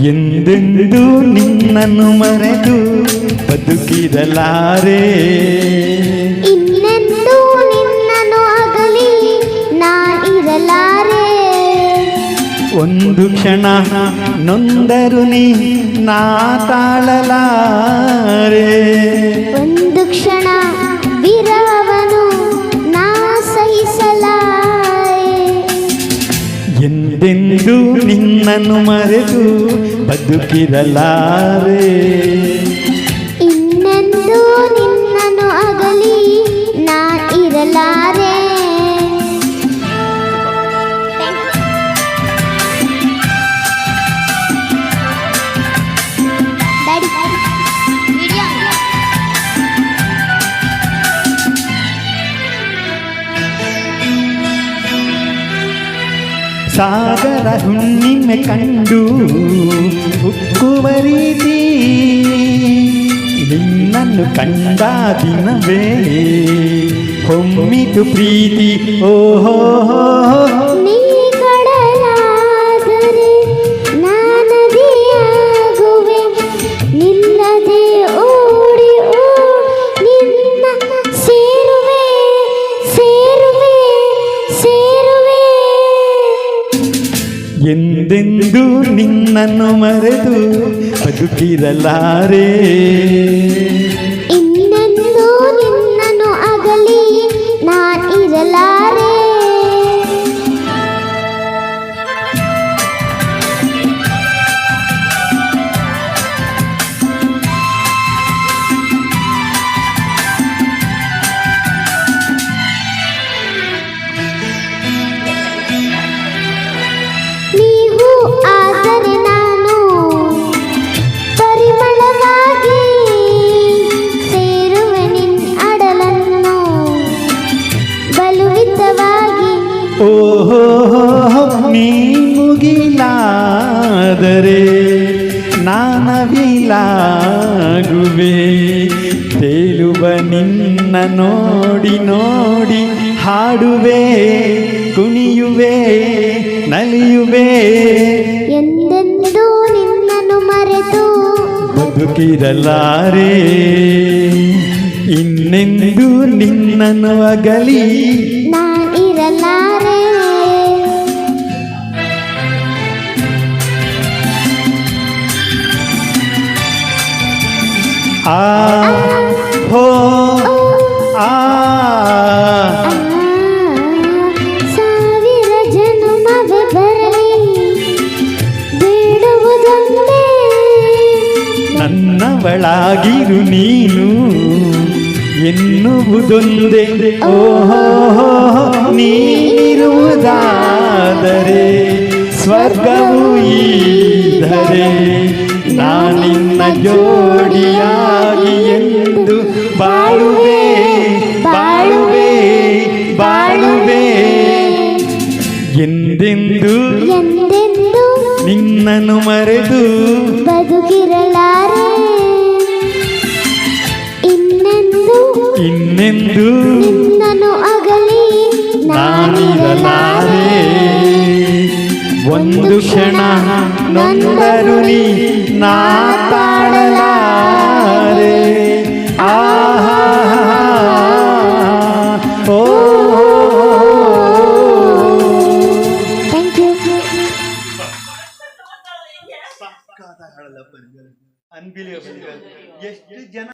ಎಂದೆಂದೂ ನಿನ್ನನ್ನು ಮರೆತು ಬದುಕಿರಲಾರೆ. ಇನ್ನೆಂದೂ ನಿನ್ನನ್ನು ಅಗಲಿ ನಾ ಇರಲಾರೆ. ಒಂದು ಕ್ಷಣ ನೊಂದರು ನೀ ನಾ ತಾಳಲಾರೆ. ಒಂದು ಕ್ಷಣ ವಿರಹವನು ನಾ ಸಹಿಸಲಾರೆ. ಎಂದೆಂದೂ ನಿನ್ನನ್ನು ಮರೆತು ಬದುಕಿರಲಾರೆ. ಇನ್ನೆಂದೂ ನಿನ್ನನ್ನು ಅಗಲಿ ನಾ ಇರಲಾರೆ. ಸಾಗರ ಹುಣ್ಣಿಮೆ ಕಂಡು ಉಕ್ಕುವ ರೀತಿ ನಿನ್ನನ್ನು ಕಂಡ ದಿನವೇ ಹೊಮ್ಮಿತು ಪ್ರೀತಿ. ಓಹೋ ನೀ ಕಡಲಾದರೆ ನಾನದಿಯಾಗುವೆ. ನಿಲ್ಲದೆ ಓಡಿ ನಿನ್ನ ಸೇರುವೆ ಸೇರುವೆ ಸೇರುವೆ. ಎಂದೆಂದೂ ನಿನ್ನನ್ನು ಮರೆತು ಬದುಕಿರಲಾರೆ. ಇನ್ನೆಂದೂ ನಿನ್ನನ್ನು ಅಗಲಿ ನಾ ಇರಲಾರೆ. ನೀವು ಆದರೆ ನಾನು ಪರಿಮಳವಾಗಿ ಸೇರುವೆ ನಿನ್ನ ಅಡಲನ್ನು ಬಲುವಿತವಾಗಿ. ಓಹೋ ನೀ ಮುಗಿಲಾದರೆ ನಾನವಿಲಾಗುವೆ. ತೇಲುವ ನಿನ್ನ ನೋಡಿ ನೋಡಿ ಹಾಡುವೆ ಕುಣಿಯುವೆ ನಲಿಯುವೆ. ಎಂದೆಂದೂ ನಿನ್ನನ್ನು ಮರೆತು ಬದುಕಿರಲಾರೆ. ಇನ್ನೆಂದೂ ನಿನ್ನನ್ನು ಅಗಲಿ ನಾ ಇರಲಾರೆ. ಆ ಹೋ ಆ ಸಾವಿರ ಜನ್ಮವೇ ಬರಲಿ ಬೇಡುವುದೊಂದೇ. ನನ್ನವಳಾಗಿರು ನೀನು ಎನ್ನುವುದೊಂದೇ. ಓಹೋ ನೀರುವುದಾದರೆ ಸ್ವರ್ಗವು ಈದರೆ ನಾನಿನ್ನ ಜೋಡಿಯಾಗಿ ಎಂದು ಬಾಳುವೆ ಬಾಳುವೆ ಬಾಳುವೆ. ಎಂದೆಂದೂ ಎಂದೆಂದೂ ನಿನ್ನನ್ನು ಮರೆತು ಬದುಕಿರಲಾರೆ. ಇನ್ನೆಂದೂ ನಿನ್ನನ್ನು ಅಗಲಿ ನಾನಿರಲಾರೆ. ಒಂದು ಕ್ಷಣ ನೊಂದರು ನೀ ನಾ ತಾಳಲಾರೆ. ಆಹಾ ಓ ಥ್ಯಾಂಕ್ ಯು. ಅನ್ಬಿಲಿಯಬಲ್ ಎಷ್ಟು ಜನ